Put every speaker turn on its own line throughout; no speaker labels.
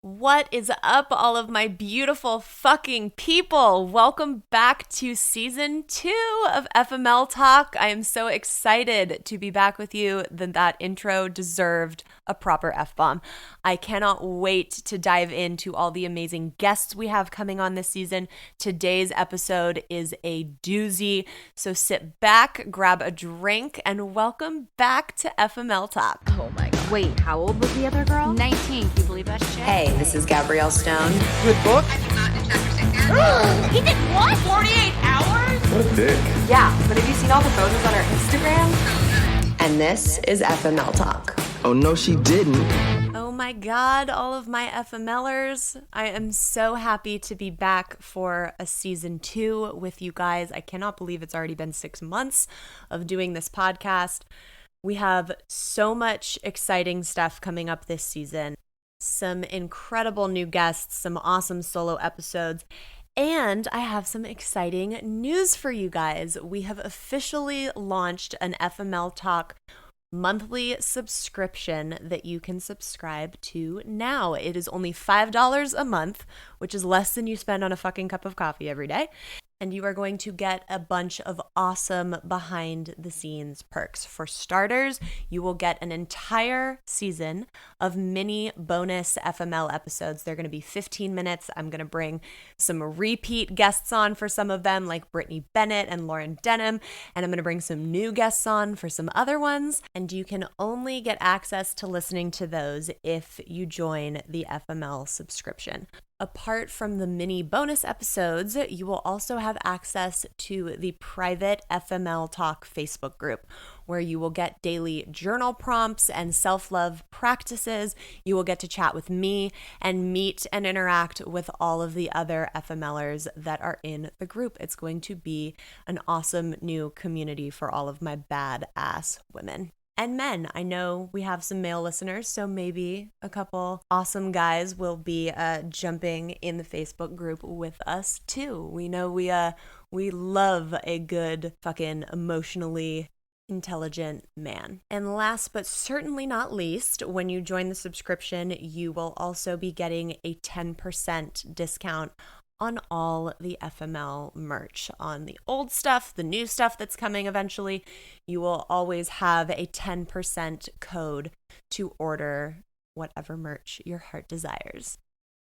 What is up, all of my beautiful fucking people? Welcome back to season 2 of FML Talk. I am so excited to be back with you. That intro deserved a proper F-bomb. I cannot wait to dive into all the amazing guests we have coming on this season. Today's episode is a doozy, so sit back, grab a drink, and welcome back to FML Talk.
Oh my God. Wait, how old was the other girl?
19. Can you believe that shit?
Hey, this is Gabrielle Stone.
Good book.
I did not do chapter 6 yet. He did what? 48 hours?
What a dick.
Yeah, but have you seen all the photos on her Instagram? And this is FML Talk.
Oh, no, she didn't.
Oh my God, all of my FMLers. I am so happy to be back for a season 2 with you guys. I cannot believe it's already been 6 months of doing this podcast. We have so much exciting stuff coming up this season. Some incredible new guests, some awesome solo episodes, and I have some exciting news for you guys. We have officially launched an FML Talk monthly subscription that you can subscribe to now. It is only $5 a month, which is less than you spend on a fucking cup of coffee every day. And you are going to get a bunch of awesome behind the scenes perks. For starters, you will get an entire season of mini bonus FML episodes. They're going to be 15 minutes. I'm going to bring some repeat guests on for some of them, like Brittany Bennett and Lauren Denham. And I'm going to bring some new guests on for some other ones. And you can only get access to listening to those if you join the FML subscription. Apart from the mini bonus episodes, you will also have access to the private FML Talk Facebook group, where you will get daily journal prompts and self-love practices. You will get to chat with me and meet and interact with all of the other FMLers that are in the group. It's going to be an awesome new community for all of my badass women. And men. I know we have some male listeners, so maybe a couple awesome guys will be jumping in the Facebook group with us too. We know we love a good fucking emotionally intelligent man. And last but certainly not least, when you join the subscription, you will also be getting a 10% discount on all the FML merch. On the old stuff, the new stuff that's coming eventually, you will always have a 10% code to order whatever merch your heart desires.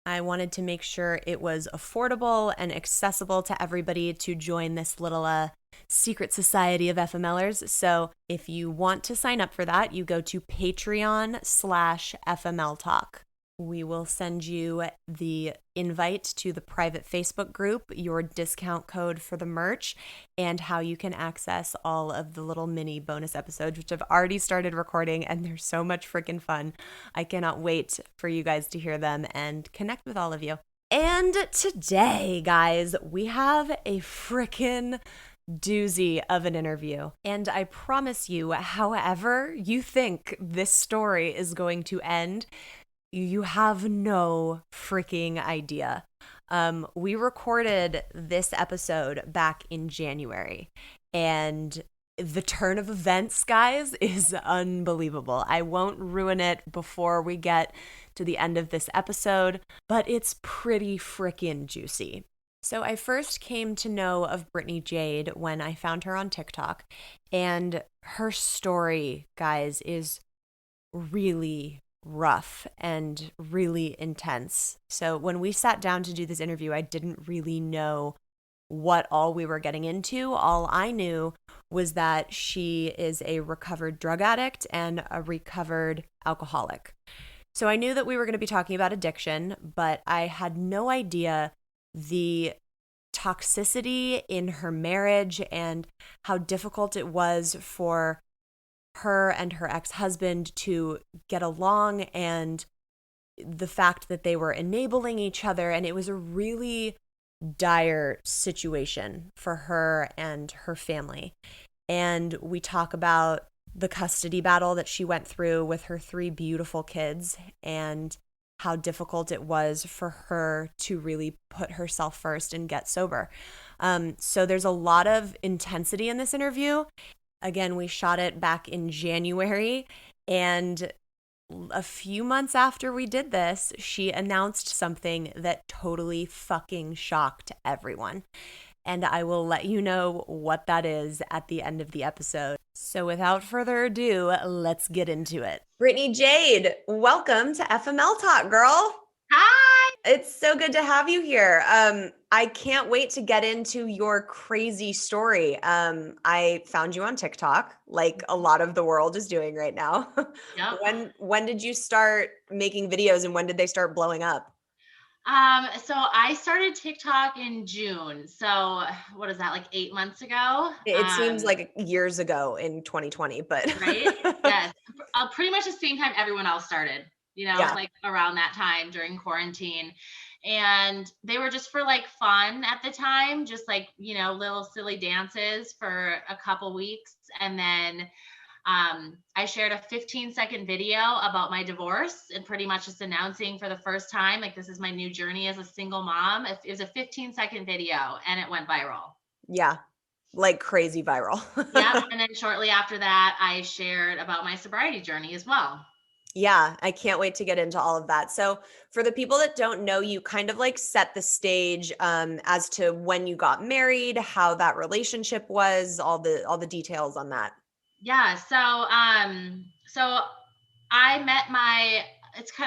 I wanted to make sure it was affordable and accessible to everybody to join this little secret society of FMLers. So if you want to sign up for that, you go to Patreon/FML Talk. We will send you the invite to the private Facebook group, your discount code for the merch, and how you can access all of the little mini bonus episodes, which I've already started recording, and they're so much freaking fun. I cannot wait for you guys to hear them and connect with all of you. And today, guys, we have a freaking doozy of an interview. And I promise you, however you think this story is going to end, you have no freaking idea. We recorded this episode back in January, and the turn of events, guys, is unbelievable. I won't ruin it before we get to the end of this episode, but it's pretty freaking juicy. So I first came to know of Brittany Jade when I found her on TikTok, and her story, guys, is really rough and really intense. So when we sat down to do this interview, I didn't really know what all we were getting into. All I knew was that she is a recovered drug addict and a recovered alcoholic. So I knew that we were going to be talking about addiction, but I had no idea the toxicity in her marriage and how difficult it was for her and her ex-husband to get along, and the fact that they were enabling each other. And it was a really dire situation for her and her family. And we talk about the custody battle that she went through with her 3 beautiful kids and how difficult it was for her to really put herself first and get sober. So there's a lot of intensity in this interview. Again, we shot it back in January, and a few months after we did this, she announced something that totally fucking shocked everyone. And I will let you know what that is at the end of the episode. So without further ado, let's get into it. Brittany Jade, welcome to FML Talk, girl.
Hi.
It's so good to have you here. I can't wait to get into your crazy story. I found you on TikTok, like a lot of the world is doing right now.
Yep.
When did you start making videos and when did they start blowing up?
So I started TikTok in June. So what is that, like 8 months ago?
It seems like years ago in 2020, but
Right? Yes. Pretty much the same time everyone else started,
Yeah.
like around that time during quarantine. And they were just for like fun at the time, just like, little silly dances for a couple weeks. And then I shared a 15-second video about my divorce and pretty much just announcing for the first time, like, this is my new journey as a single mom. It was a 15-second video and it went viral.
Yeah, like crazy viral.
Yep. And then shortly after that, I shared about my sobriety journey as well.
Yeah, I can't wait to get into all of that. So for the people that don't know you, kind of like set the stage as to when you got married, how that relationship was, all the details on that.
Yeah. So I met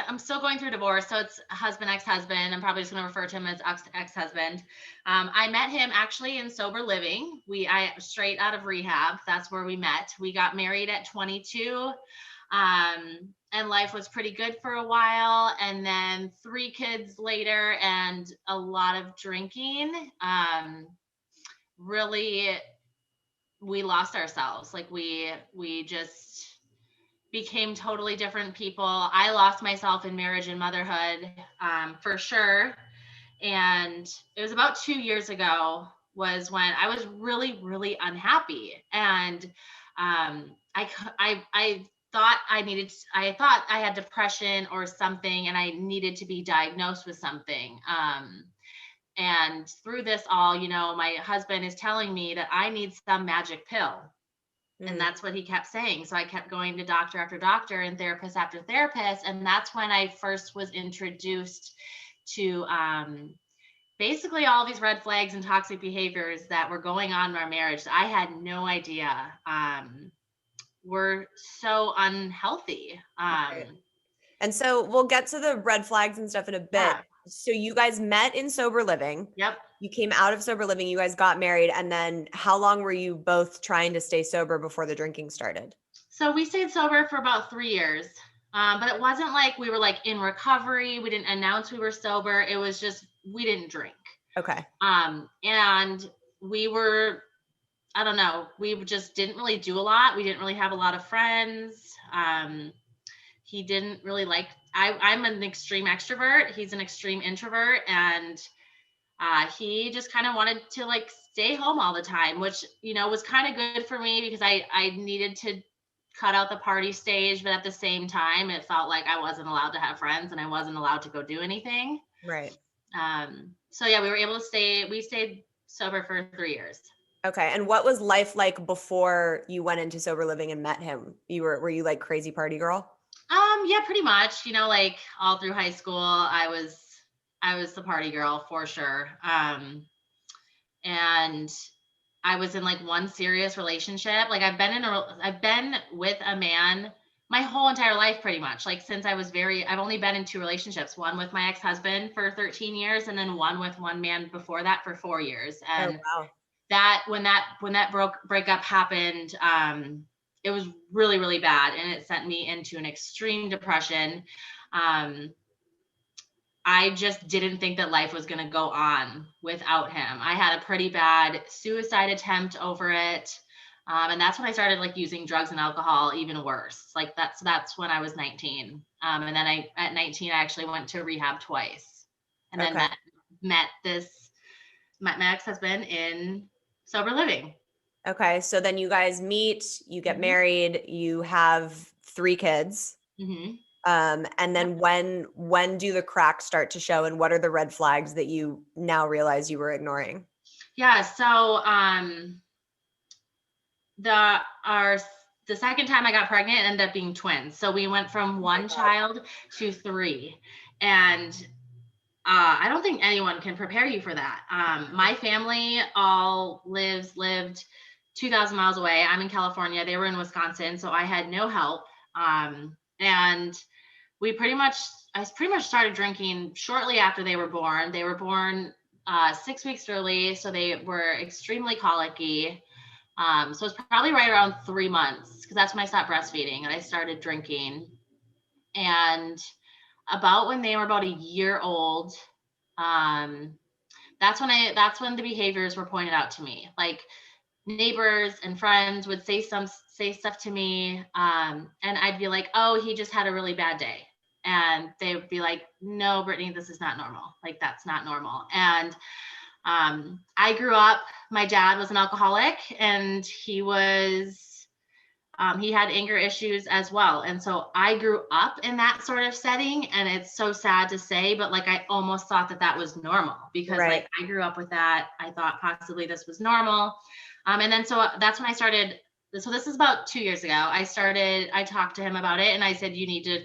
I'm still going through divorce. So it's husband, ex-husband. I'm probably just going to refer to him as ex-husband. I met him actually in sober living. I straight out of rehab. That's where we met. We got married at 22. And life was pretty good for a while. And then 3 kids later and a lot of drinking, really, we lost ourselves. Like we just became totally different people. I lost myself in marriage and motherhood, for sure. And it was about 2 years ago was when I was really, really unhappy. And I thought I thought I had depression or something, and I needed to be diagnosed with something. And through this all, my husband is telling me that I need some magic pill. And that's what he kept saying. So I kept going to doctor after doctor and therapist after therapist. And that's when I first was introduced to basically all these red flags and toxic behaviors that were going on in our marriage. I had no idea were so unhealthy.
Right. And so we'll get to the red flags and stuff in a bit.
Yeah.
So you guys met in sober living.
Yep.
You came out of sober living, you guys got married, and then how long were you both trying to stay sober before the drinking started?
So we stayed sober for about 3 years. But it wasn't like we were like in recovery. We didn't announce we were sober. It was just, we didn't drink.
Okay.
And we were, I don't know, we just didn't really do a lot. We didn't really have a lot of friends. He didn't really like, I'm an extreme extrovert. He's an extreme introvert. And he just kind of wanted to like stay home all the time, which, was kind of good for me because I needed to cut out the party stage. But at the same time, it felt like I wasn't allowed to have friends and I wasn't allowed to go do anything.
Right.
So yeah, we stayed sober for 3 years.
Okay. And what was life like before you went into sober living and met him? Were you like crazy party girl?
Yeah, pretty much, like all through high school, I was the party girl for sure. And I was in like one serious relationship. Like I've been with a man my whole entire life, pretty much. Like since I've only been in 2 relationships, one with my ex-husband for 13 years and then one with one man before that for 4 years. And
wow.
that when that breakup happened, it was really, really bad. And it sent me into an extreme depression. I just didn't think that life was going to go on without him. I had a pretty bad suicide attempt over it. And that's when I started like using drugs and alcohol even worse. Like that's when I was 19. And then at 19, I actually went to rehab twice and then met my ex-husband in sober living.
Okay. So then you guys meet, you get married, you have 3 kids.
Mm-hmm.
And then when do the cracks start to show and what are the red flags that you now realize you were ignoring?
Yeah. So, the second time I got pregnant, it ended up being twins. So we went from one child to 3. And I don't think anyone can prepare you for that. My family all lived 2,000 miles away. I'm in California. They were in Wisconsin. So I had no help. And I pretty much started drinking shortly after they were born. They were born 6 weeks early. So they were extremely colicky. So it's probably right around 3 months, because that's when I stopped breastfeeding and I started drinking. And about when they were about a year old, that's when the behaviors were pointed out to me. Like, neighbors and friends would say stuff to me, and I'd be like, oh, he just had a really bad day. And they would be like, no, Brittany, this is not normal. Like, that's not normal. And I grew up, my dad was an alcoholic, and he had anger issues as well. And so I grew up in that sort of setting, and it's so sad to say, but like, I almost thought that was normal, because like, I grew up with that. I thought possibly this was normal. And then, so that's when I started. So this is about 2 years ago. I talked to him about it, and I said, you need to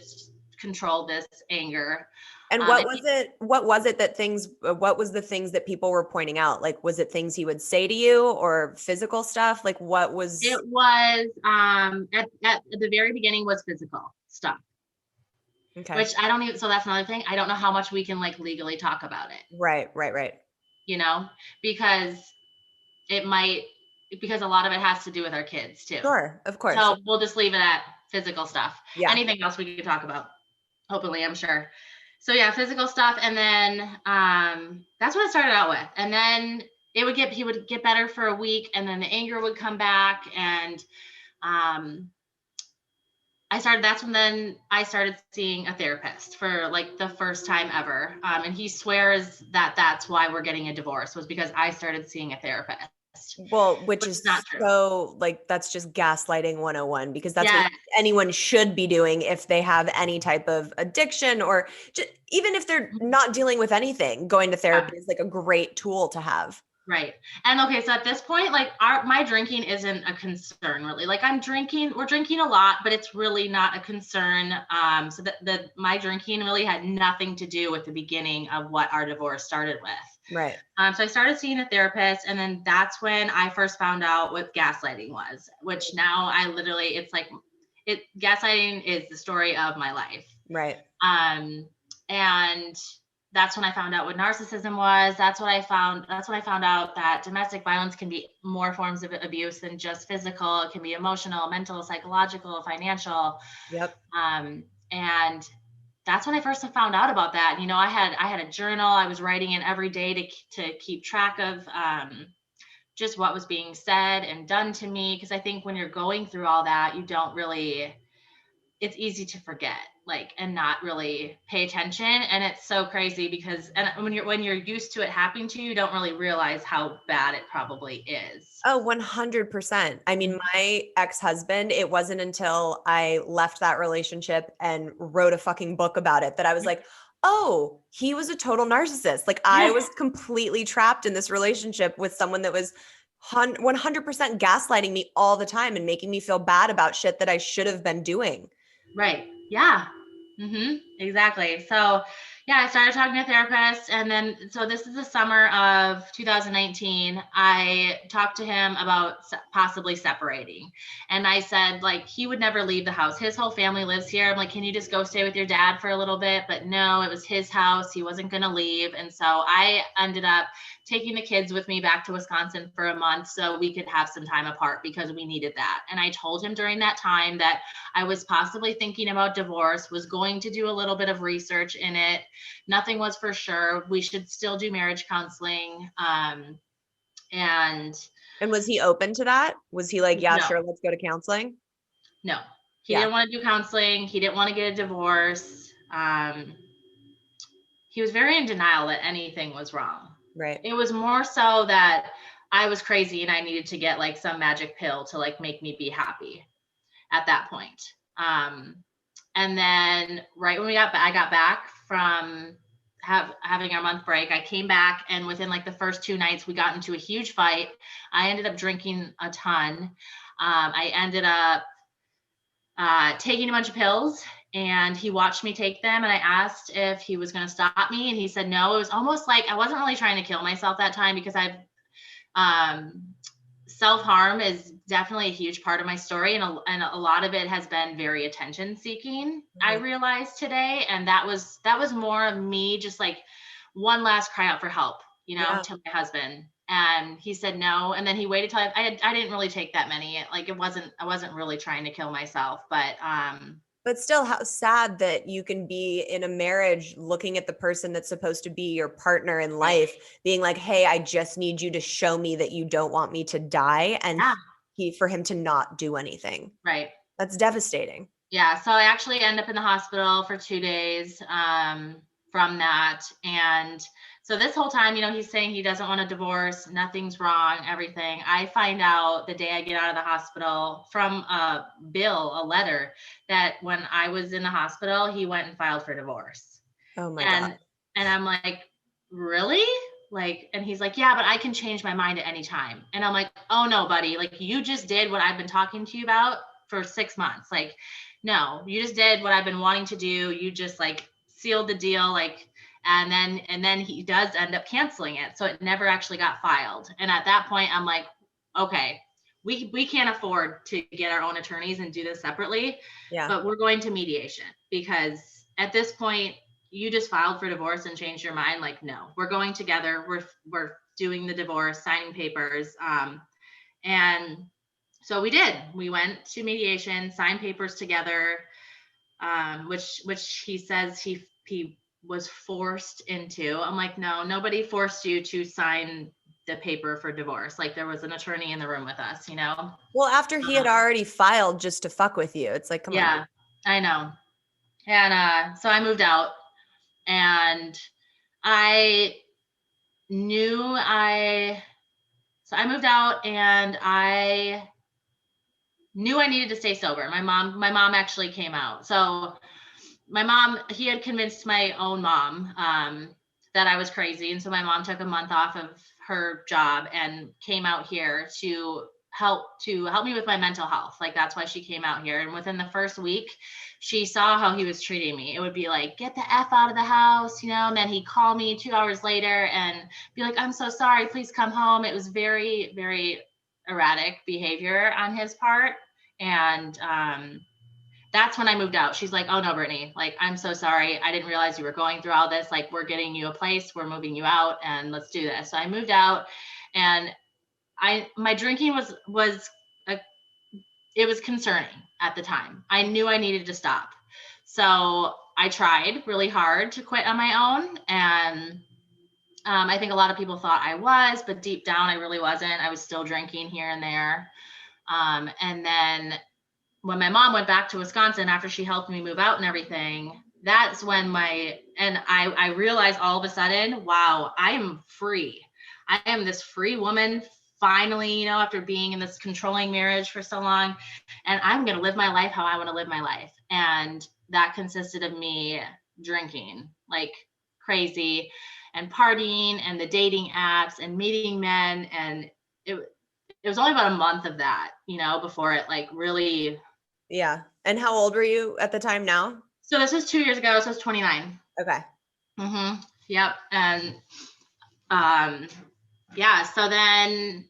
control this anger.
And what was the things that people were pointing out? Like, was it things he would say to you, or physical stuff? Like, what was?
It was, at the very beginning was physical stuff. Okay. Which so that's another thing. I don't know how much we can like legally talk about it.
Right.
You know, because a lot of it has to do with our kids too.
Sure, of course.
So we'll just leave it at physical stuff.
Yeah.
Anything else we could talk about, hopefully, I'm sure. So yeah, physical stuff. And then that's what it started out with. And then he would get better for a week, and then the anger would come back. And that's when I started seeing a therapist for like the first time ever. And he swears that that's why we're getting a divorce, was because I started seeing a therapist.
Well, which is not true. So like, that's just gaslighting 101, because that's what anyone should be doing if they have any type of addiction, or just, even if they're not dealing with anything, going to therapy is like a great tool to have.
Right. And okay, so at this point, like my drinking isn't a concern really. Like we're drinking a lot, but it's really not a concern. So that my drinking really had nothing to do with the beginning of what our divorce started with.
Right.
So I started seeing a therapist, and then that's when I first found out what gaslighting was, which now gaslighting is the story of my life.
Right.
And that's when I found out what narcissism was. That's when I found out that domestic violence can be more forms of abuse than just physical. It can be emotional, mental, psychological, financial.
Yep.
And that's when I first found out about that. You know, I had a journal. I was writing in every day to keep track of just what was being said and done to me. Because I think when you're going through all that, it's easy to forget, like, and not really pay attention. And it's so crazy because when you're used to it happening to you, you don't really realize how bad it probably is.
Oh, 100%. I mean, my ex-husband, it wasn't until I left that relationship and wrote a fucking book about it that I was like, oh, he was a total narcissist. Like, I was completely trapped in this relationship with someone that was 100% gaslighting me all the time and making me feel bad about shit that I should have been doing.
Right. Yeah. Mm-hmm. Exactly. So yeah, I started talking to a therapist, and then, so this is the summer of 2019. I talked to him about possibly separating. And I said, like, he would never leave the house. His whole family lives here. I'm like, can you just go stay with your dad for a little bit? But no, it was his house. He wasn't going to leave. And so I ended up taking the kids with me back to Wisconsin for a month so we could have some time apart, because we needed that. And I told him during that time that I was possibly thinking about divorce, was going to do a little bit of research in it. Nothing was for sure. We should still do marriage counseling. And
was he open to that? Was he like, yeah,
no.
Sure, let's go to counseling?
No, he didn't want to do counseling. He didn't want to get a divorce. He was very in denial that anything was wrong.
Right.
It was more so that I was crazy and I needed to get like some magic pill to like make me be happy at that point. And then right when I got back from having our month break, I came back, and within like the first 2 nights, we got into a huge fight. I ended up drinking a ton. I ended up taking a bunch of pills, and he watched me take them, and I asked if he was going to stop me, and he said no. It was almost like I wasn't really trying to kill myself that time, because self-harm is definitely a huge part of my story, and a lot of it has been very attention seeking. I realized today, and that was more of me just like one last cry out for help, to my husband. And he said no, and then he waited till I didn't really take that many. Like I wasn't really trying to kill myself,
But still, how sad that you can be in a marriage looking at the person that's supposed to be your partner in life, being like, hey, I just need you to show me that you don't want me to die. And for him to not do anything.
Right.
That's devastating.
Yeah. So I actually end up in the hospital for 2 days from that. And so this whole time, he's saying he doesn't want a divorce, nothing's wrong, everything. I find out the day I get out of the hospital from a letter, that when I was in the hospital, he went and filed for divorce.
Oh my God.
And I'm like, really? Like, and he's like, yeah, but I can change my mind at any time. And I'm like, oh no, buddy, like you just did what I've been talking to you about for 6 months. Like, no, you just did what I've been wanting to do. You just like sealed the deal. Like, and then he does end up canceling it. So it never actually got filed. And at that point, I'm like, okay, we can't afford to get our own attorneys and do this separately.
Yeah.
But we're going to mediation, because at this point, you just filed for divorce and changed your mind. Like, no, we're going together. We're doing the divorce, signing papers. And so we did. We went to mediation, signed papers together, which he says he was forced into. I'm like, no, nobody forced you to sign the paper for divorce. Like, there was an attorney in the room with us,
Well, after he had already filed just to fuck with you, it's like, come on.
Yeah, I know. And so I moved out, and I moved out, and I knew I needed to stay sober. My mom actually came out. So he had convinced my own mom that I was crazy. And so my mom took a month off of her job and came out here to help me with my mental health. Like, that's why she came out here. And within the first week, she saw how he was treating me. It would be like, get the F out of the house, and then he'd call me 2 hours later and be like, I'm so sorry, please come home. It was very, very erratic behavior on his part. And that's when I moved out. She's like, oh no, Brittany, like, I'm so sorry. I didn't realize you were going through all this. Like, we're getting you a place, we're moving you out, and let's do this. So I moved out, and my drinking was it was concerning at the time. I knew I needed to stop. So I tried really hard to quit on my own. And I think a lot of people thought I was, but deep down, I really wasn't. I was still drinking here and there. And then when my mom went back to Wisconsin after she helped me move out and everything, that's when I realized all of a sudden, wow, I am free. I am this free woman finally, after being in this controlling marriage for so long, and I'm going to live my life how I want to live my life. And that consisted of me drinking like crazy and partying and the dating apps and meeting men. And it was only about a month of that, before it like really.
Yeah. And how old were you at the time now?
So this was 2 years ago. So I was 29.
Okay.
Mm-hmm. Yep. And yeah, so then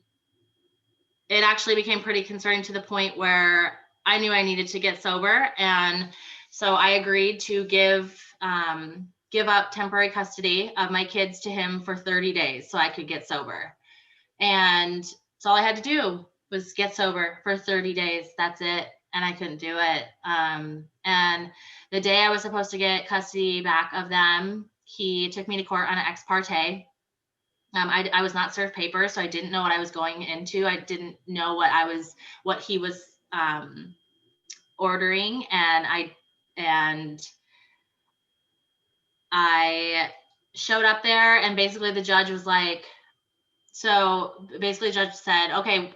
it actually became pretty concerning to the point where I knew I needed to get sober. And so I agreed to give up temporary custody of my kids to him for 30 days so I could get sober. And so all I had to do was get sober for 30 days. That's it. And I couldn't do it. And the day I was supposed to get custody back of them, he took me to court on an ex parte. I was not served papers, so I didn't know what I was going into. I didn't know what he was ordering, and I showed up there, and basically the judge was like, the judge said, okay,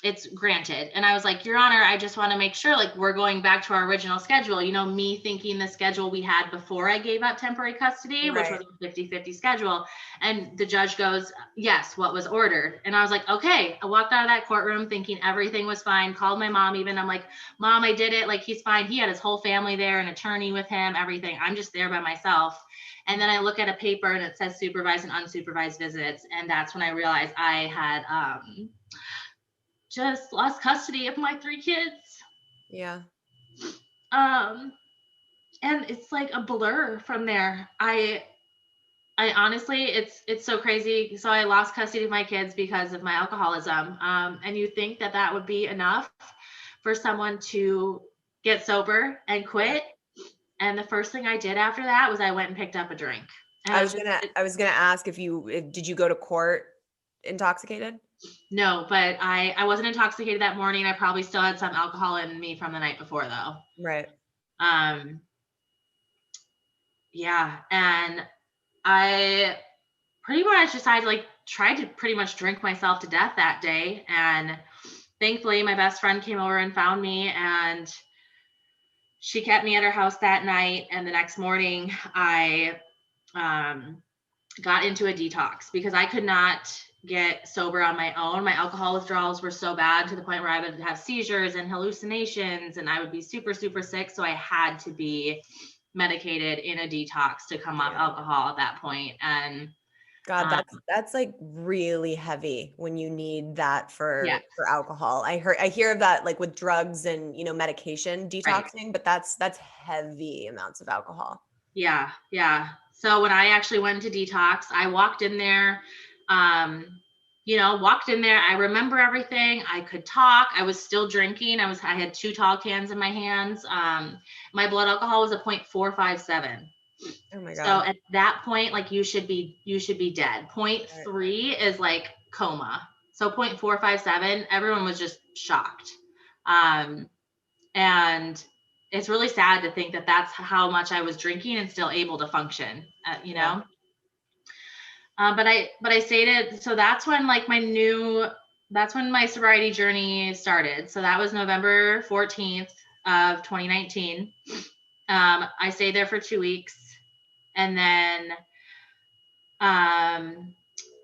it's granted. And I was like, Your Honor, I just want to make sure, like, we're going back to our original schedule. Me thinking the schedule we had before I gave up temporary custody, which was a 50-50 schedule. And the judge goes, yes, what was ordered? And I was like, okay. I walked out of that courtroom thinking everything was fine. Called my mom even. I'm like, Mom, I did it. Like, he's fine. He had his whole family there, an attorney with him, everything. I'm just there by myself. And then I look at a paper and it says supervised and unsupervised visits. And that's when I realized I had, just lost custody of my 3 kids.
Yeah.
And it's like a blur from there. I honestly, it's so crazy. So I lost custody of my kids because of my alcoholism. And you think that would be enough for someone to get sober and quit. And the first thing I did after that was I went and picked up a drink. And
I was gonna ask if did you go to court intoxicated?
No, but I wasn't intoxicated that morning. I probably still had some alcohol in me from the night before though.
Right.
Yeah. And I pretty much decided, like, tried to pretty much drink myself to death that day. And thankfully my best friend came over and found me, and she kept me at her house that night. And the next morning I got into a detox because I could not get sober on my own. My alcohol withdrawals were so bad to the point where I would have seizures and hallucinations, and I would be super, super sick. So I had to be medicated in a detox to come off alcohol at that point. And
God, that's like really heavy when you need that for alcohol. I hear of that like with drugs and, medication detoxing, but that's heavy amounts of alcohol.
Yeah. Yeah. So when I actually went into detox, I walked in there, I remember everything. I could talk. I was still drinking. I had 2 tall cans in my hands. My blood alcohol was a 0.457.
Oh my God.
So at that point, like, you should be dead. 0.3 is like coma. So 0.457, everyone was just shocked. And it's really sad to think that that's how much I was drinking and still able to function, know? But I stated, so that's when that's when my sobriety journey started. So that was November 14th of 2019. I stayed there for 2 weeks. And then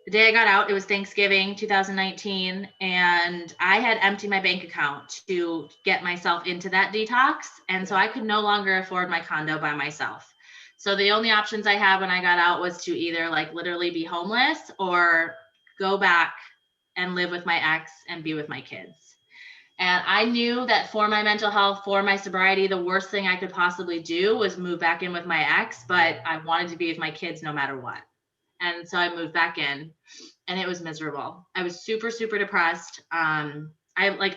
the day I got out, it was Thanksgiving 2019. And I had emptied my bank account to get myself into that detox. And so I could no longer afford my condo by myself. So the only options I had when I got out was to either like literally be homeless or go back and live with my ex and be with my kids. And I knew that for my mental health, for my sobriety, the worst thing I could possibly do was move back in with my ex, but I wanted to be with my kids no matter what. And so I moved back in, and it was miserable. I was super, super depressed. I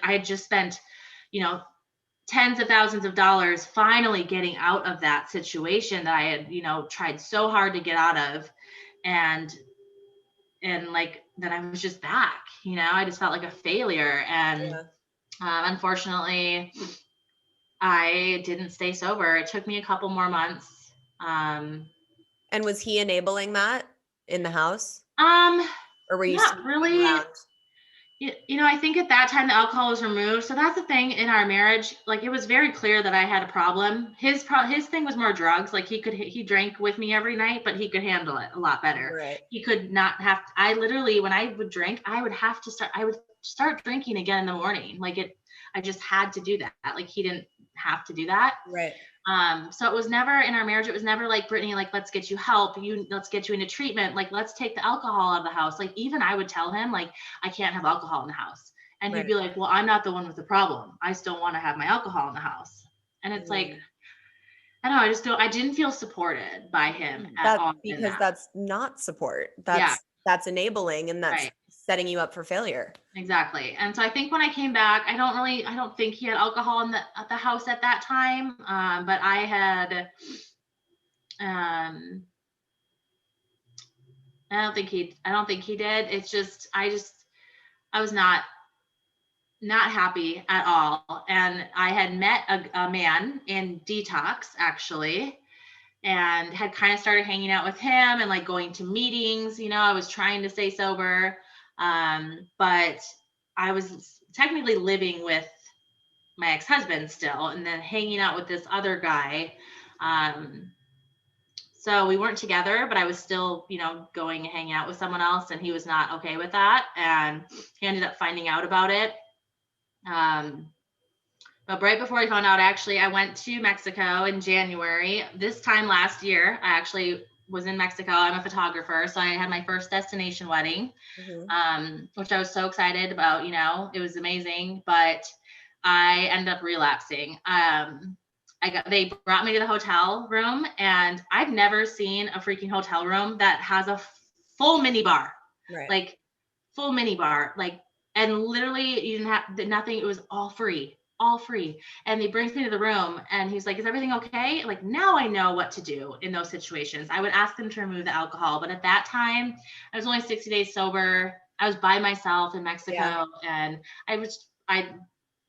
had just spent, tens of thousands of dollars finally getting out of that situation that I had, tried so hard to get out of. And like, then I was just back, I just felt like a failure. And unfortunately, I didn't stay sober. It took me a couple more months.
And was he enabling that in the house? Or were you
not really?
Around?
I think at that time the alcohol was removed. So that's the thing in our marriage. Like, it was very clear that I had a problem. His thing was more drugs. Like, he drank with me every night, but he could handle it a lot better.
Right.
He could not have. I literally, when I would drink, I would start drinking again in the morning. Like, I just had to do that. Like, he didn't have to do that.
Right.
So it was never in our marriage. It was never like, Brittany, like, let's get you help. Let's get you into treatment. Like, let's take the alcohol out of the house. Like, even I would tell him, like, I can't have alcohol in the house. And he'd be like, well, I'm not the one with the problem. I still want to have my alcohol in the house. And it's like, I don't know. I didn't feel supported by him at all.
Because that's not support. That's enabling, and that's setting you up for failure.
Exactly. And so I think when I came back, I don't think he had alcohol at the house at that time. But I had, I don't think he did. It's just, I was not happy at all. And I had met a man in detox, actually, and had kind of started hanging out with him and like going to meetings. I was trying to stay sober. But I was technically living with my ex-husband still, and then hanging out with this other guy. So we weren't together, but I was still, going and hanging out with someone else, and he was not okay with that. And he ended up finding out about it. But right before I found out, actually, I went to Mexico in January. This time last year, I actually was in Mexico. I'm a photographer, so I had my first destination wedding, which I was so excited about. It was amazing, but I ended up relapsing. They brought me to the hotel room, and I've never seen a freaking hotel room that has a full mini bar, like full mini bar, and literally you didn't have nothing. It was all free. And he brings me to the room, and he's like, "Is everything okay?" Like, now I know what to do in those situations. I would ask them to remove the alcohol, but at that time I was only 60 days sober. I was by myself in Mexico, and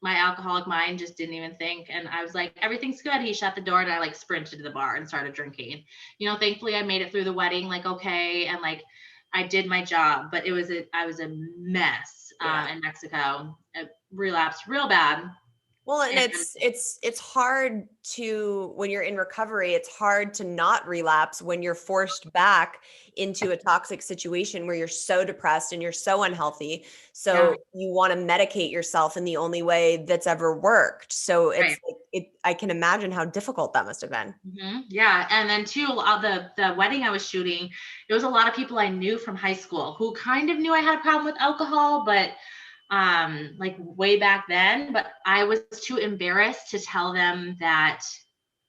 my alcoholic mind just didn't even think. And I was like, everything's good. He shut the door, and I sprinted to the bar and started drinking. Thankfully I made it through the wedding, okay. And I did my job, but I was a mess in Mexico. I relapsed real bad.
Well, and it's hard to, when you're in recovery, it's hard to not relapse when you're forced back into a toxic situation where you're so depressed and you're so unhealthy. So you want to medicate yourself in the only way that's ever worked. So I can imagine how difficult that must have been.
Mm-hmm. Yeah. And then too, the wedding I was shooting, there was a lot of people I knew from high school who kind of knew I had a problem with alcohol, but way back then, but I was too embarrassed to tell them that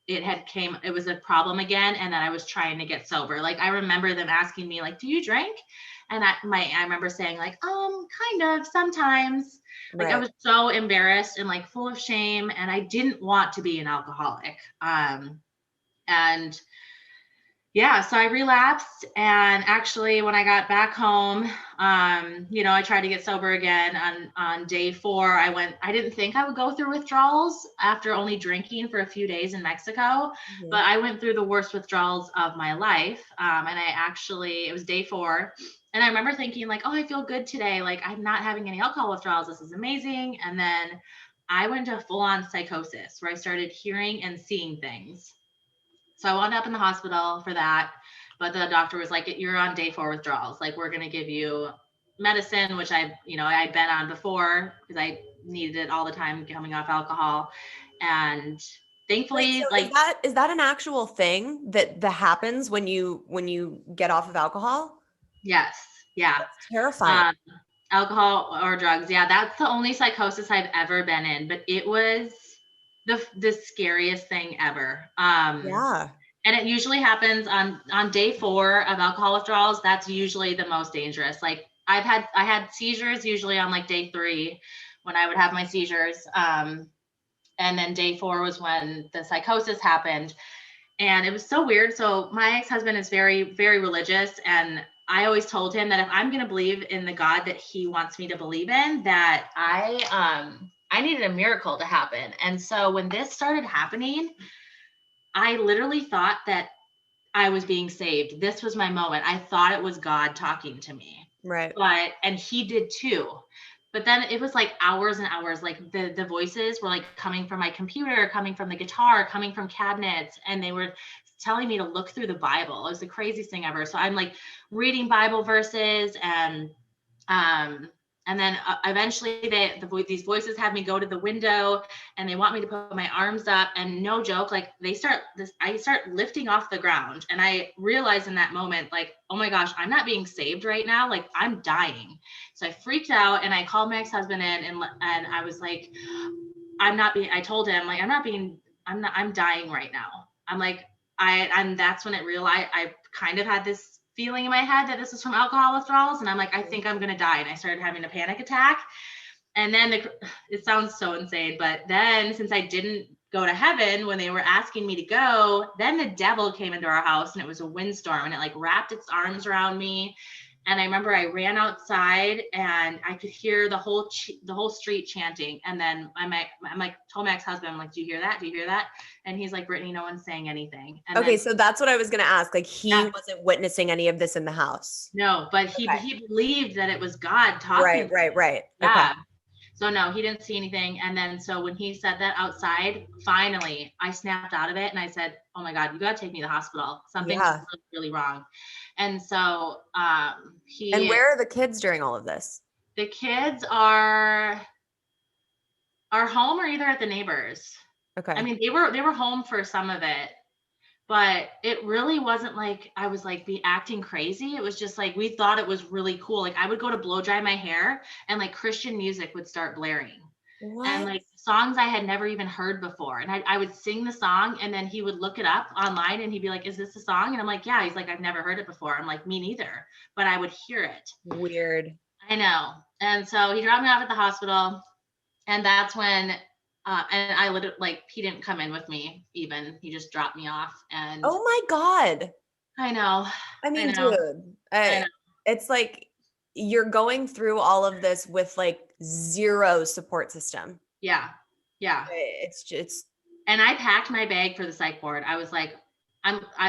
it was a problem again, and that I was trying to get sober. I remember them asking me, do you drink? And I remember saying kind of sometimes. I was so embarrassed and full of shame, and I didn't want to be an alcoholic. And yeah, so I relapsed, and actually when I got back home, I tried to get sober again on day 4. I didn't think I would go through withdrawals after only drinking for a few days in Mexico, but I went through the worst withdrawals of my life. And it was day 4. And I remember thinking oh, I feel good today. I'm not having any alcohol withdrawals. This is amazing. And then I went to full on psychosis where I started hearing and seeing things. So I wound up in the hospital for that, but the doctor was like, "You're on day 4 withdrawals. We're going to give you medicine," which I'd been on before because I needed it all the time coming off alcohol. And thankfully,
is that an actual thing that happens when you get off of alcohol?
Yes. Yeah.
That's terrifying.
Alcohol or drugs. Yeah. That's the only psychosis I've ever been in, but it was the scariest thing ever. And it usually happens on day 4 of alcohol withdrawals. That's usually the most dangerous. I had seizures usually on day 3 when I would have my seizures. And then day 4 was when the psychosis happened. And it was so weird. So my ex-husband is very, very religious. And I always told him that if I'm going to believe in the God that he wants me to believe in, that I needed a miracle to happen. And so when this started happening, I literally thought that I was being saved. This was my moment. I thought it was God talking to me.
Right.
And he did too. But then it was hours and hours, the voices were coming from my computer, coming from the guitar, coming from cabinets. And they were telling me to look through the Bible. It was the craziest thing ever. So I'm reading Bible verses, and then eventually these voices have me go to the window, and they want me to put my arms up, and no joke, I start lifting off the ground. And I realized in that moment, oh my gosh, I'm not being saved right now. I'm dying. So I freaked out, and I called my ex-husband in, and I was I told him, I'm dying right now. And that's when I kind of had this feeling in my head that this was from alcohol withdrawals. And I'm I think I'm going to die. And I started having a panic attack. And then it sounds so insane, but then since I didn't go to heaven when they were asking me to go, then the devil came into our house, and it was a windstorm, and it wrapped its arms around me. And I remember I ran outside and I could hear the whole street chanting. And then I'm like, told my ex-husband, I'm like, do you hear that? Do you hear that? And he's like, Brittany, no one's saying anything. And
Okay,
then,
so that's what I was gonna ask. Like he
yeah,
wasn't witnessing any of this in the house.
no, but he believed that it was God talking.
Right. Okay.
Yeah. So no, he didn't see anything. And then, so when he said that outside, finally I snapped out of it and I said, oh my God, you got to take me to the hospital. Something's
Yeah.
really wrong. And so,
And where are the kids during all of this?
the kids are home or either at the neighbors.
Okay.
I mean, they were home for some of it, but it really wasn't like I was like acting crazy. It was just like, we thought it was really cool. Like I would go to blow dry my hair and like Christian music would start blaring.
What?
And like songs I had never even heard before. And I would sing the song and then he would look it up online and he'd be like, is this a song? And I'm like, yeah. He's like, I've never heard it before. I'm like, me neither, but I would hear it.
Weird.
I know. And so he dropped me off at the hospital and that's when, and I literally, like, he didn't come in with me even, he just dropped me off. And
Oh my God.
I know.
I mean,
I know.
dude,
I know.
it's like you're going through all of this with like zero support system.
Yeah.
It's just,
and I packed my bag for the psych ward. I was like,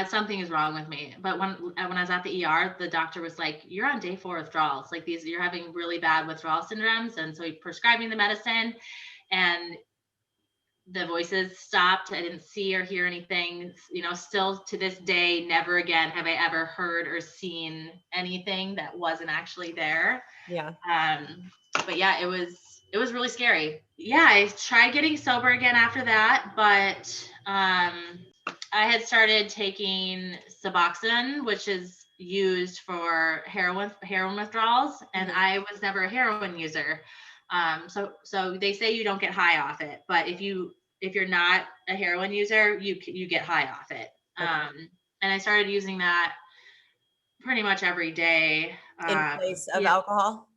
something is wrong with me. But when I was at the ER, the doctor was like, you're on day 4 withdrawals. Like you're having really bad withdrawal syndromes. And so he prescribed me the medicine and the voices stopped. I didn't see or hear anything, still to this day, never again have I ever heard or seen anything that wasn't actually there.
yeah.
But yeah, it was really scary. Yeah, I tried getting sober again after that, but I had started taking Suboxone, which is used for heroin withdrawals, and I was never a heroin user. So they say you don't get high off it, but if you're not a heroin user, you get high off it.
Okay.
And I started using that pretty much every day.
In place of alcohol?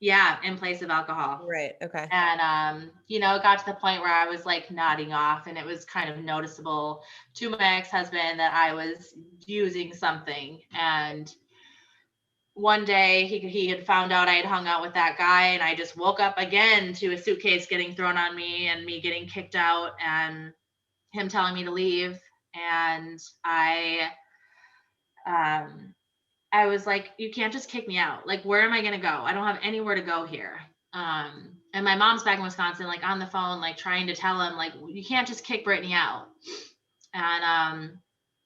Yeah, in place of alcohol.
Right. Okay.
And, it got to the point where I was like nodding off and it was kind of noticeable to my ex-husband that I was using something. And one day he had found out I had hung out with that guy and I just woke up again to a suitcase getting thrown on me and me getting kicked out and him telling me to leave. And I was like, you can't just kick me out. Like, where am I going to go? I don't have anywhere to go here. And my mom's back in Wisconsin, like on the phone, like trying to tell him, like, you can't just kick Brittany out. And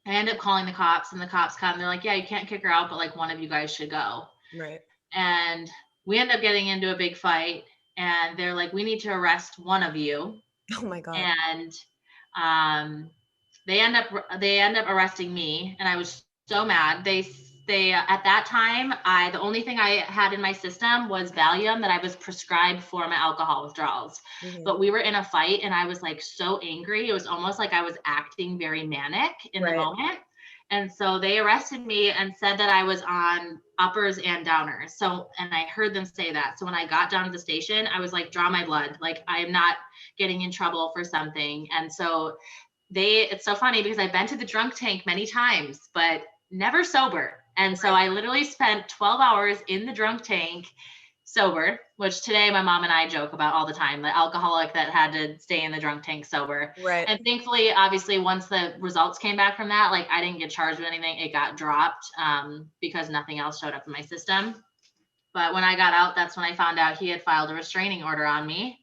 I end up calling the cops and the cops come. They're like, yeah, you can't kick her out, but like one of you guys should go.
Right.
And we end up getting into a big fight. And they're like, we need to arrest one of you.
Oh my God.
And they end up arresting me. And I was so mad. They at that time, the only thing I had in my system was Valium that I was prescribed for my alcohol withdrawals. Mm-hmm. But we were in a fight and I was like so angry. It was almost like I was acting very manic in the moment. And so they arrested me and said that I was on uppers and downers. So, and I heard them say that. So when I got down to the station, I was like, draw my blood. Like I'm not getting in trouble for something. And so it's so funny because I've been to the drunk tank many times, but never sober. And so I literally spent 12 hours in the drunk tank sober, which today my mom and I joke about all the time, the alcoholic that had to stay in the drunk tank sober.
Right.
And thankfully, obviously, once the results came back from that, like I didn't get charged with anything. It got dropped because nothing else showed up in my system. But when I got out, that's when I found out he had filed a restraining order on me.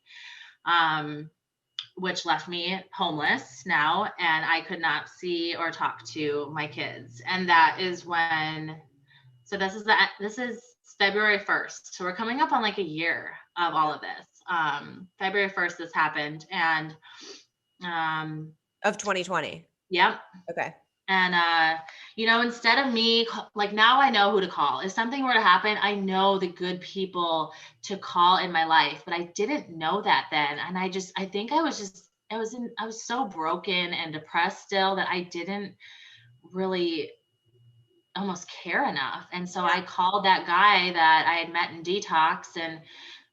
Which left me homeless now, and I could not see or talk to my kids. And that is when, so this is February 1st. So we're coming up on like a year of all of this. February 1st, this happened. And
of 2020.
Yep.
Okay.
And, instead of me, like now I know who to call. If something were to happen, I know the good people to call in my life, but I didn't know that then. And I think I was so broken and depressed still that I didn't really almost care enough. And so I called that guy that I had met in detox and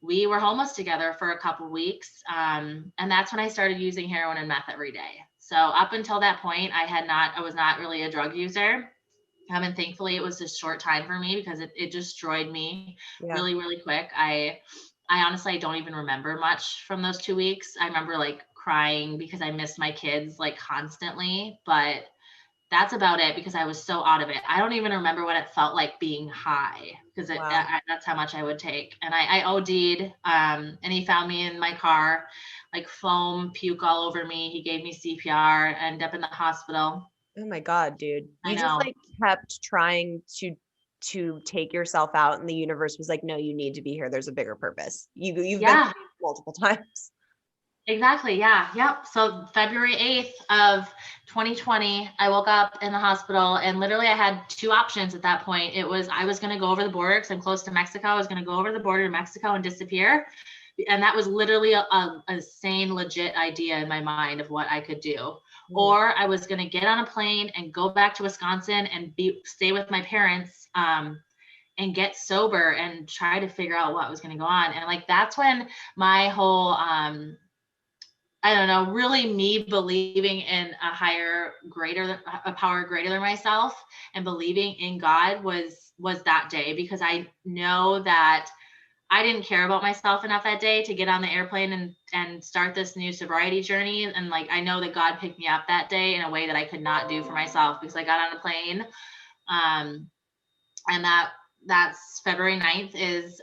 we were homeless together for a couple of weeks. And that's when I started using heroin and meth every day. So up until that point, I was not really a drug user. And thankfully it was a short time for me because it destroyed me really, really quick. I honestly, I don't even remember much from those 2 weeks. I remember like crying because I missed my kids like constantly, but that's about it because I was so out of it. I don't even remember what it felt like being high because that's how much I would take. And I OD'd, and he found me in my car, like foam, puke all over me. He gave me CPR, ended up in the hospital.
Oh my God, dude.
I
You just
know.
like kept trying to take yourself out, and the universe was like, no, you need to be here. There's a bigger purpose. You've been
Yeah,
multiple times.
exactly. Yeah. Yep. So February 8th of 2020, I woke up in the hospital and literally I had two options at that point. It was, I was going to go over the border because I'm close to Mexico. I was going to go over the border to Mexico and disappear. And that was literally a sane, legit idea in my mind of what I could do. Or I was going to get on a plane and go back to Wisconsin and stay with my parents, and get sober and try to figure out what was going to go on. And like, that's when my whole, I don't know, really me believing in a power greater than myself and believing in God was that day, because I know that I didn't care about myself enough that day to get on the airplane and start this new sobriety journey. And like, I know that God picked me up that day in a way that I could not do for myself because I got on a plane. And that's February 9th is,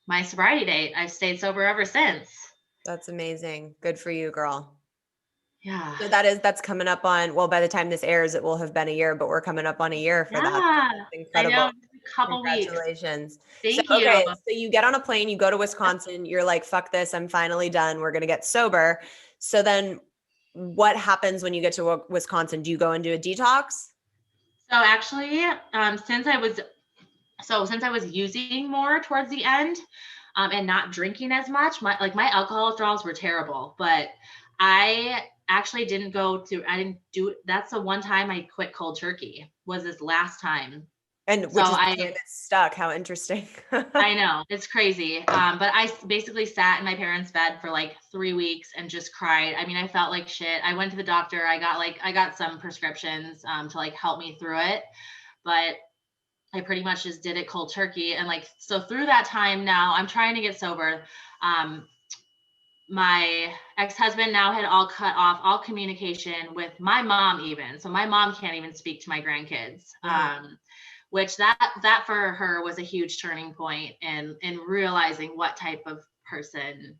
my sobriety date. I've stayed sober ever since.
That's amazing. Good for you, girl.
Yeah.
So that's coming up on, well, by the time this airs, it will have been a year, but we're coming up on a year for that. That's incredible.
I know, a couple
Congratulations.
Weeks. Thank
you.
you.
So you get on a plane, you go to Wisconsin, you're like, fuck this, I'm finally done. We're going to get sober. So then what happens when you get to Wisconsin? Do you go and do a detox?
So actually, since I was using more towards the end, and not drinking as much, my alcohol withdrawals were terrible, but I actually I didn't do, that's the one time I quit cold turkey, was this last time.
And
so
which is it's stuck. How interesting.
I know, it's crazy. But I basically sat in my parents' bed for like 3 weeks and just cried. I mean, I felt like shit. I went to the doctor. I got some prescriptions, to like help me through it, but I pretty much just did it cold turkey. And like, so through that time now, I'm trying to get sober. My ex-husband now had all cut off all communication with my mom even. So my mom can't even speak to my grandkids. Which that for her was a huge turning point in realizing what type of person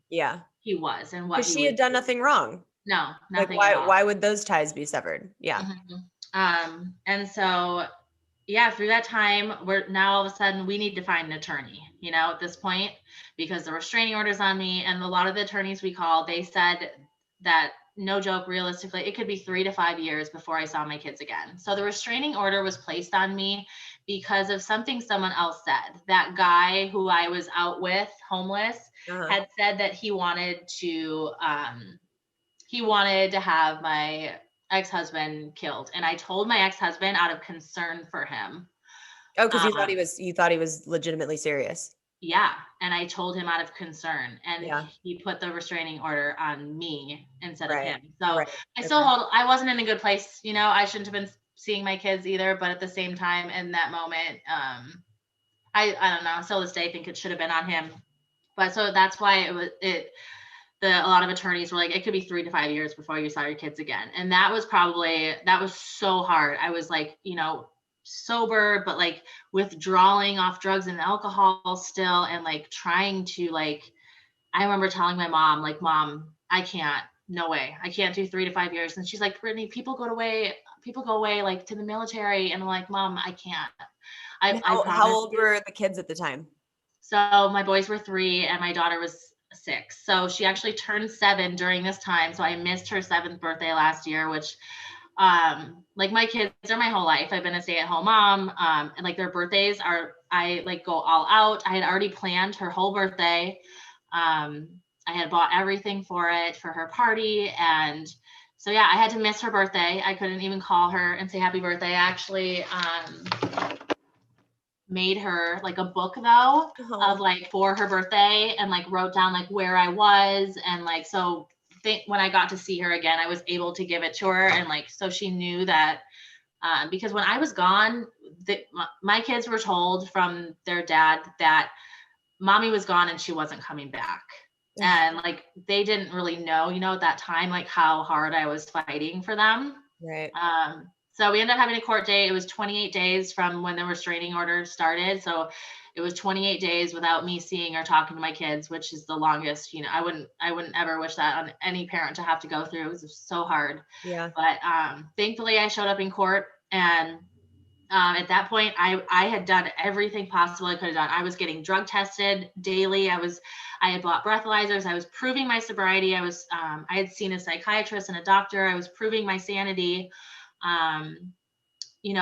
he was and what
she had done nothing wrong.
No, nothing.
Like why would those ties be severed? Yeah.
Mm-hmm. And so yeah, through that time, we're now all of a sudden we need to find an attorney, at this point, because the restraining orders on me, and a lot of the attorneys we called, they said that, no joke, realistically, it could be 3 to 5 years before I saw my kids again. So the restraining order was placed on me because of something someone else said. That guy who I was out with, homeless, had said that he wanted to have my ex-husband killed. And I told my ex-husband out of concern for him.
Oh, because you thought he was legitimately serious.
Yeah. And I told him out of concern, and he put the restraining order on me instead of him. So I wasn't in a good place. I shouldn't have been seeing my kids either, but at the same time, in that moment, I don't know, still this day, I think it should have been on him. But so that's why a lot of attorneys were like, it could be 3 to 5 years before you saw your kids again. And that was so hard. I was like, sober, but like withdrawing off drugs and alcohol still. And like trying to I remember telling my mom, like, Mom, I can't, no way. I can't do 3 to 5 years. And she's like, Brittany, people go away like to the military. And I'm like, Mom, I can't.
How old were the kids at the time?
So my boys were 3 and my daughter was 6. So she actually turned 7 during this time. So I missed her 7th birthday last year, which, like, my kids are my whole life. I've been a stay-at-home mom. And like their birthdays I like go all out. I had already planned her whole birthday. I had bought everything for her party. And so, yeah, I had to miss her birthday. I couldn't even call her and say happy birthday. I actually, made her like a book though, of like for her birthday, and like wrote down like where I was, and like, so when I got to see her again, I was able to give it to her, and like, so she knew that Because when I was gone, my kids were told from their dad that mommy was gone and she wasn't coming back. And like, they didn't really know, at that time, like how hard I was fighting for them.
Right.
So we ended up having a court date. It was 28 days from when the restraining order started. So it was 28 days without me seeing or talking to my kids, which is the longest. I wouldn't ever wish that on any parent to have to go through. It was so hard.
Yeah.
But thankfully I showed up in court, and at that point I had done everything possible I could have done. I was getting drug tested daily. I had bought breathalyzers. I was proving my sobriety. I had seen a psychiatrist and a doctor. I was proving my sanity.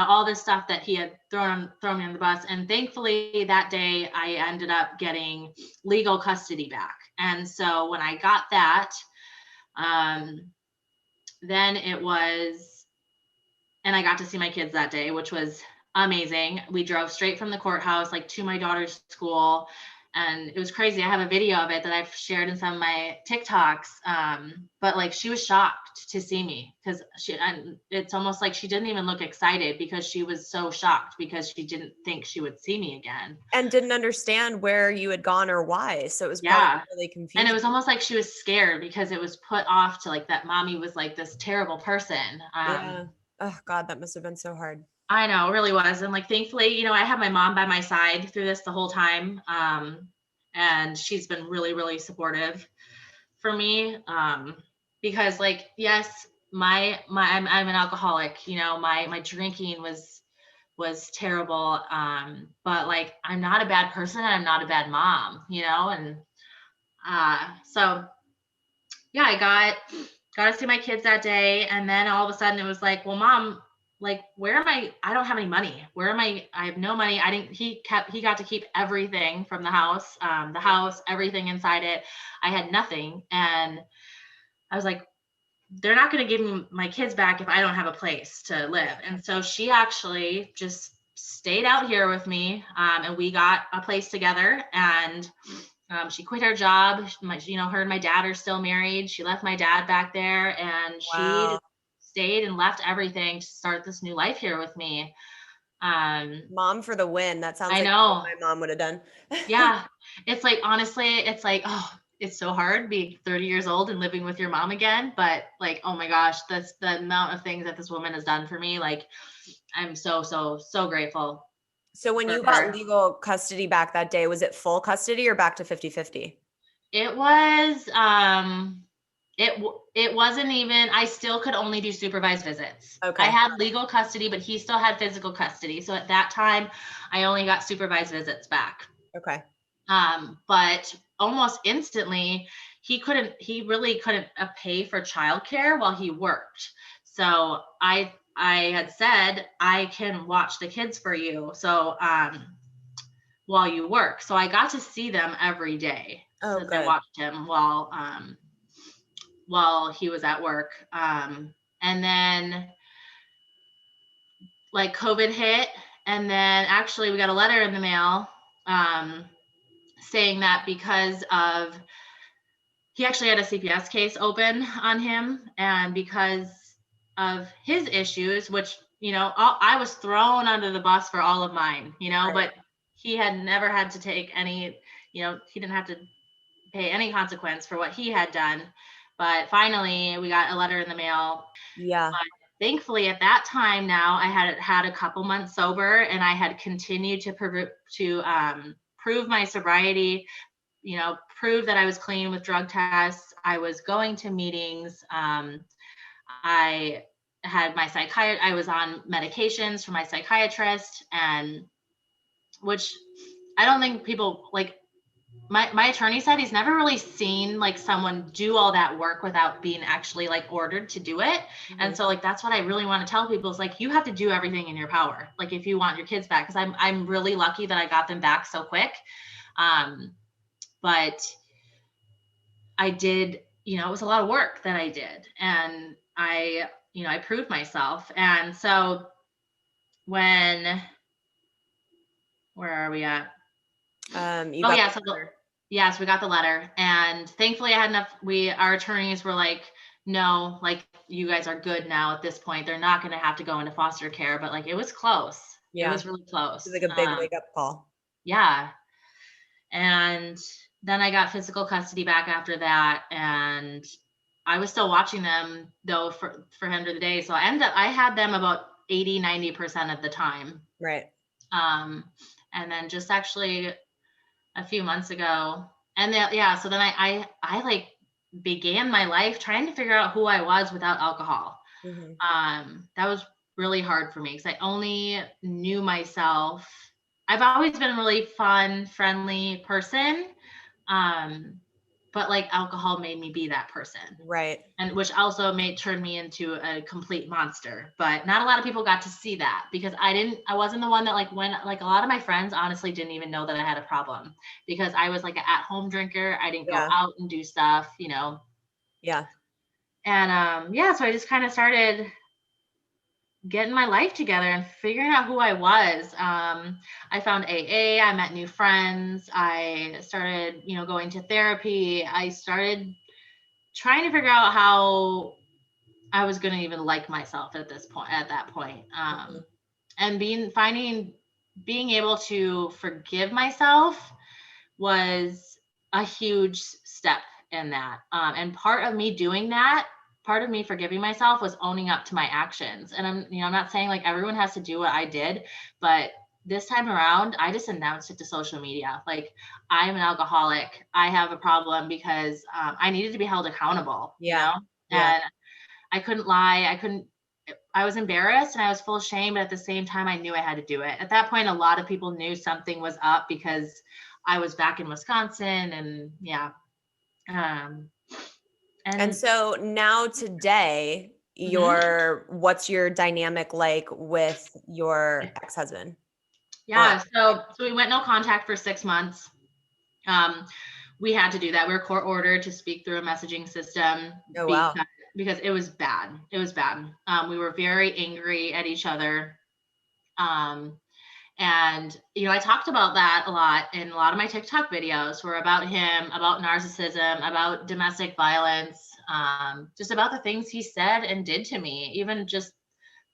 All this stuff that he had thrown me on the bus. And thankfully that day I ended up getting legal custody back. And so when I got that, then it was, and I got to see my kids that day, which was amazing. We drove straight from the courthouse, like, to my daughter's school. And it was crazy. I have a video of it that I've shared in some of my TikToks. But like, she was shocked to see me, because it's almost like she didn't even look excited, because she was so shocked, because she didn't think she would see me again.
And didn't understand where you had gone or why. So it was probably really confusing.
And it was almost like she was scared, because it was put off to like that mommy was like this terrible person.
Yeah. Oh God, that must've been so hard.
I know, it really was. And like, thankfully, I have my mom by my side through this the whole time. And she's been really, really supportive for me. Because like, yes, I'm an alcoholic, my drinking was terrible. But like, I'm not a bad person, and I'm not a bad mom, and, so yeah, I got to see my kids that day. And then all of a sudden it was like, well, Mom, like, where am I? I don't have any money. Where am I? I have no money. He got to keep everything from the house, everything inside it. I had nothing. And I was like, they're not going to give me my kids back if I don't have a place to live. And so she actually just stayed out here with me. And we got a place together, and she quit her job. Her and my dad are still married. She left my dad back there, and she stayed and left everything to start this new life here with me.
Mom for the win. That sounds
I
like
know
what my mom would have done.
Yeah. It's like, honestly, it's like, oh, it's so hard being 30 years old and living with your mom again. But like, oh my gosh, that's the amount of things that this woman has done for me. Like, I'm so, so, so grateful.
So when you got legal custody back that day, was it full custody or back to 50-50?
It was, it wasn't even, I still could only do supervised visits.
Okay.
I had legal custody, but he still had physical custody. So at that time, I only got supervised visits back.
Okay.
But almost instantly, he really couldn't pay for childcare while he worked. So I had said, I can watch the kids for you. So, while you work. So I got to see them every day.
Oh,
because
good.
I watched him while he was at work. And then like COVID hit, and then actually we got a letter in the mail, saying that because of, he actually had a CPS case open on him, and because of his issues, which, I was thrown under the bus for all of mine,
Right.
But he had never had to take any, he didn't have to pay any consequence for what he had done. But finally we got a letter in the mail.
Yeah.
Thankfully at that time now I had a couple months sober, and I had continued to prove my sobriety, prove that I was clean with drug tests. I was going to meetings. I had my I was on medications from my psychiatrist, and which I don't think people like, my attorney said he's never really seen like someone do all that work without being actually like ordered to do it. Mm-hmm. And so like, that's what I really want to tell people is like, you have to do everything in your power. Like if you want your kids back, because I'm really lucky that I got them back so quick. But I did, it was a lot of work that I did, and I proved myself. And so where are we at? So we got the letter, and thankfully I had enough, our attorneys were like, no, like you guys are good now at this point. They're not going to have to go into foster care, but like it was close. It
Yeah.
was really close.
It's like a big wake up call.
Yeah. And then I got physical custody back after that. And I was still watching them though for end of the day. So I had them about 80-90% of the time.
Right.
And then just actually a few months ago. And then, yeah, so then I like began my life trying to figure out who I was without alcohol. That was really hard for me because I only knew myself. I've always been a really fun, friendly person. But like alcohol made me be that person.
Right.
And which also turned me into a complete monster. But not a lot of people got to see that because I wasn't the one that like when like a lot of my friends honestly didn't even know that I had a problem because I was like an at-home drinker. I didn't go out and do stuff, you know.
Yeah.
And so I just kind of started getting my life together and figuring out who I was. I found AA, I met new friends, I started, you know, going to therapy. I started trying to figure out how I was going to even like myself at that point. And being able to forgive myself was a huge step in that. And part of me doing that, part of me forgiving myself was owning up to my actions. And I'm not saying like everyone has to do what I did, but this time around, I just announced it to social media. Like, I'm an alcoholic. I have a problem because I needed to be held accountable, you know? And I couldn't lie. I was embarrassed and I was full of shame, but at the same time, I knew I had to do it. At that point, a lot of people knew something was up because I was back in Wisconsin and yeah.
And so now today, what's your dynamic like with your ex-husband?
Yeah. So we went no contact for 6 months. We had to do that. We were court ordered to speak through a messaging system.
Oh, wow.
Because it was bad. It was bad. We were very angry at each other. And, you know, I talked about that a lot in a lot of my TikTok videos were about him, about narcissism, about domestic violence, just about the things he said and did to me, even just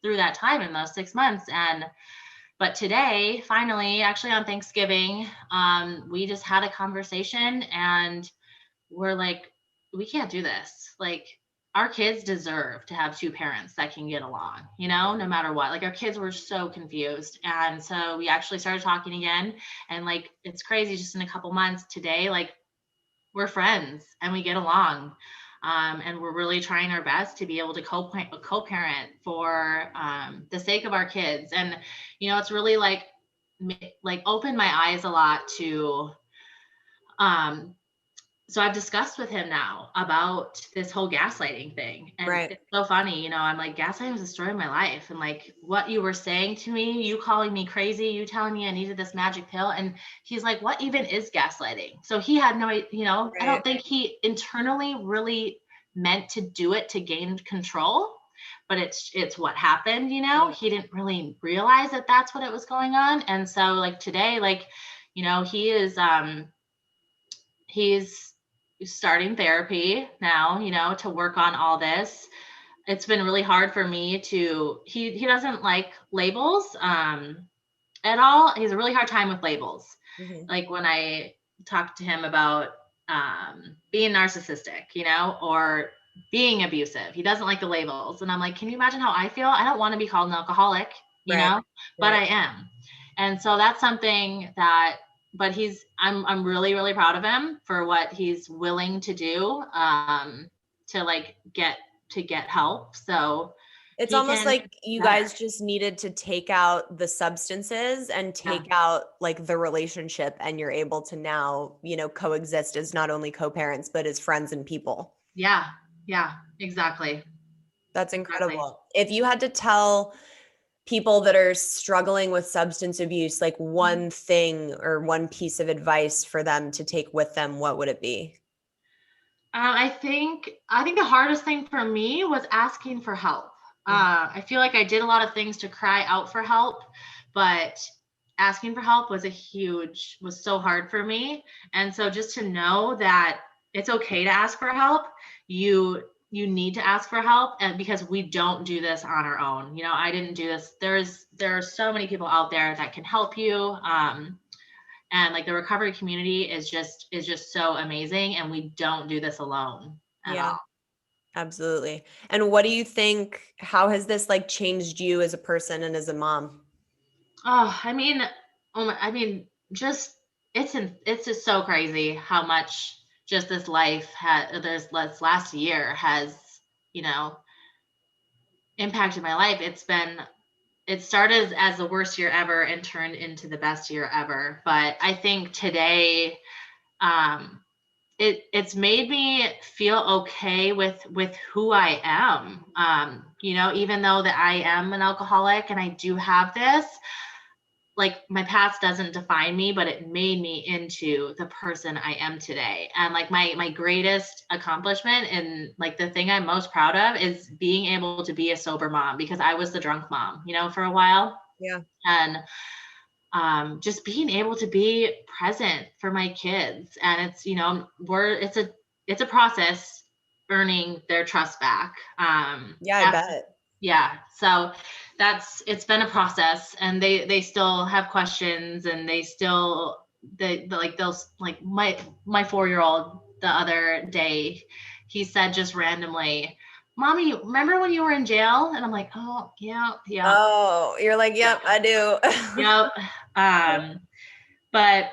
through that time in those 6 months. But today, finally, actually on Thanksgiving, we just had a conversation and we're like, we can't do this. Like, our kids deserve to have two parents that can get along, you know, no matter what. Like, our kids were so confused. And so we actually started talking again. And like, it's crazy, just in a couple months today, like, we're friends and we get along. And we're really trying our best to be able to co-parent for the sake of our kids. And, you know, it's really like opened my eyes a lot to, so I've discussed with him now about this whole gaslighting thing. And it's so funny, you know, I'm like, gaslighting was destroying my life. And like what you were saying to me, you calling me crazy, you telling me I needed this magic pill. And he's like, what even is gaslighting? So he had no, you know, I don't think he internally really meant to do it to gain control, but it's what happened, you know. He didn't really realize that that's what it was going on. And so like today, like, you know, he's starting therapy now, you know, to work on all this. It's been really hard for me to, he doesn't like labels at all. He has a really hard time with labels. Like when I talk to him about being narcissistic, you know, or being abusive, he doesn't like the labels. And I'm like, can you imagine how I feel? I don't want to be called an alcoholic, you know, but I am. And so that's something that, but I'm really, really proud of him for what he's willing to do to like get help. So
it's almost like you guys just needed to take out the substances and take out like the relationship, and you're able to now, you know, coexist as not only co-parents, but as friends and people.
Yeah. Yeah, exactly.
That's incredible. If you had to tell people that are struggling with substance abuse, like one thing or one piece of advice for them to take with them, what would it be? I think the hardest thing for me was asking for help. I feel like I did a lot of things to cry out for help, but asking for help was so hard for me. And so just to know that it's okay to ask for help, you
you need to ask for help, and because we don't do this on our own. You know, I didn't do this. There are so many people out there that can help you. And like the recovery community is just so amazing, and we don't do this alone at all.
Absolutely. And what do you think, how has this like changed you as a person and as a mom?
I mean, just it's just so crazy how much just this life this last year has, you know, impacted my life. It started as the worst year ever and turned into the best year ever. But I think today, um, it's made me feel okay with who I am. You know, even though that I am an alcoholic and I do have this, like my past doesn't define me, but it made me into the person I am today. And like my greatest accomplishment and like the thing I'm most proud of is being able to be a sober mom, because I was the drunk mom, you know, for a while.
Yeah.
And just being able to be present for my kids. And it's, you know, it's a process earning their trust back.
Yeah, I bet.
Yeah. So it's been a process, and they still have questions, and they'll like my 4-year-old the other day, he said just randomly, "Mommy, remember when you were in jail?" And I'm like, "Oh, yeah, yeah."
Oh, you're like, yep, I do.
Yep. But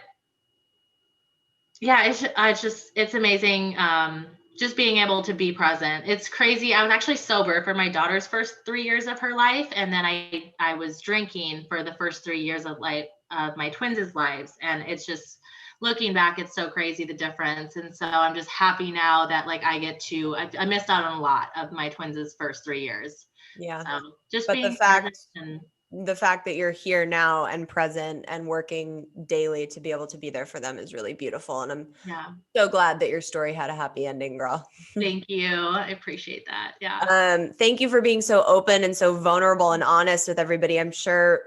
yeah, it's amazing. Just being able to be present. It's crazy. I was actually sober for my daughter's first 3 years of her life. And then I was drinking for the first 3 years of my twins' lives. And it's just, looking back, it's so crazy, the difference. And so I'm just happy now that like I missed out on a lot of my twins' first 3 years.
Yeah.
So just
But
being present and
the fact that you're here now and present and working daily to be able to be there for them is really beautiful. And I'm so glad that your story had a happy ending, girl.
Thank you. I appreciate that. Yeah.
Thank you for being so open and so vulnerable and honest with everybody. I'm sure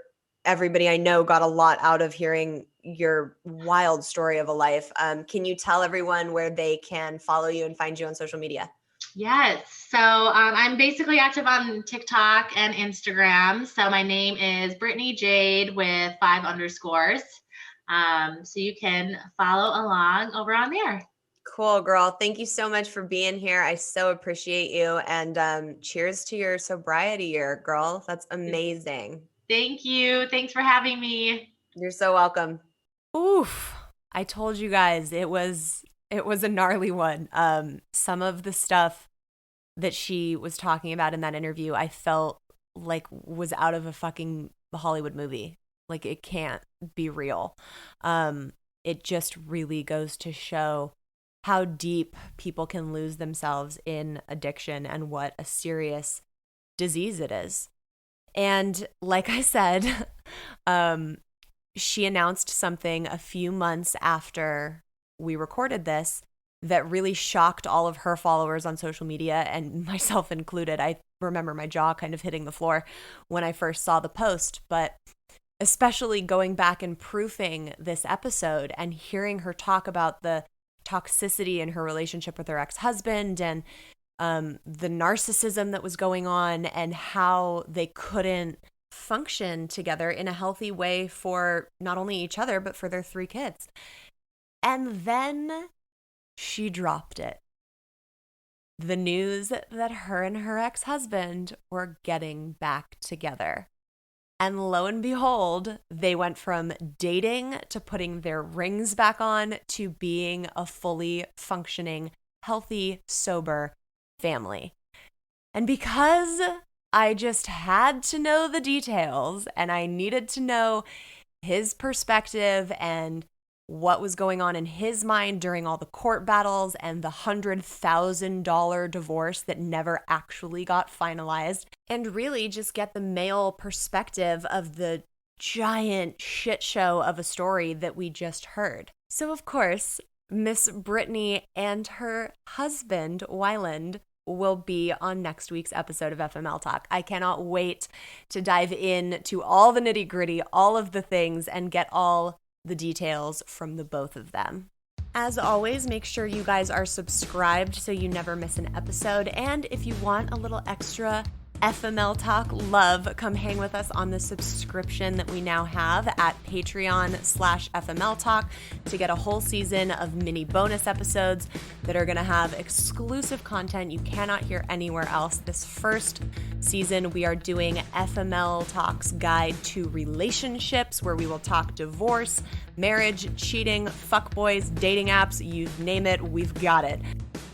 everybody I know got a lot out of hearing your wild story of a life. Can you tell everyone where they can follow you and find you on social media?
Yes. So I'm basically active on TikTok and Instagram. So my name is Brittany Jade with 5 underscores. So you can follow along over on there.
Cool, girl. Thank you so much for being here. I so appreciate you. And cheers to your sobriety year, girl. That's amazing.
Thank you. Thanks for having me.
You're so welcome. Oof. I told you guys it was a gnarly one. Some of the stuff that she was talking about in that interview, I felt like was out of a fucking Hollywood movie. Like it can't be real. It just really goes to show how deep people can lose themselves in addiction and what a serious disease it is. And like I said, she announced something a few months after we recorded this that really shocked all of her followers on social media, and myself included. I remember my jaw kind of hitting the floor when I first saw the post, but especially going back and proofing this episode and hearing her talk about the toxicity in her relationship with her ex-husband and the narcissism that was going on and how they couldn't function together in a healthy way for not only each other, but for their 3 kids. And then she dropped it. The news that her and her ex-husband were getting back together. And lo and behold, they went from dating to putting their rings back on to being a fully functioning, healthy, sober family. And because I just had to know the details and I needed to know his perspective and what was going on in his mind during all the court battles and the $100,000 divorce that never actually got finalized, and really just get the male perspective of the giant shit show of a story that we just heard. So of course, Miss Brittany and her husband, Wyland, will be on next week's episode of FML Talk. I cannot wait to dive in to all the nitty gritty, all of the things, and get all the details from the both of them. As always, make sure you guys are subscribed so you never miss an episode. And if you want a little extra FML Talk love, come hang with us on the subscription that we now have at Patreon/FML Talk to get a whole season of mini bonus episodes that are going to have exclusive content you cannot hear anywhere else. This first season, we are doing FML Talk's Guide to Relationships, where we will talk divorce, marriage, cheating, fuckboys, dating apps, you name it, we've got it.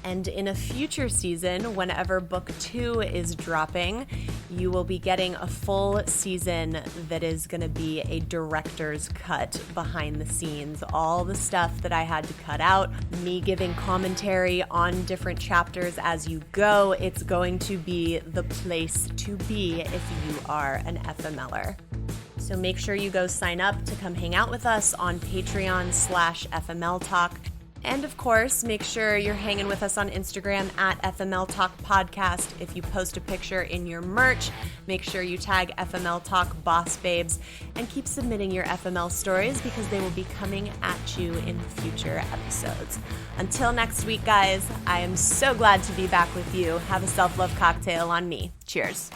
And in a future season, whenever book 2 is dropping, you will be getting a full season that is going to be a director's cut behind the scenes. All the stuff that I had to cut out, me giving commentary on different chapters as you go. It's going to be the place to be if you are an FMLer. So make sure you go sign up to come hang out with us on Patreon/FML Talk. And of course, make sure you're hanging with us on Instagram at FML Talk Podcast. If you post a picture in your merch, make sure you tag FML Talk Boss Babes and keep submitting your FML stories because they will be coming at you in future episodes. Until next week, guys, I am so glad to be back with you. Have a self-love cocktail on me. Cheers.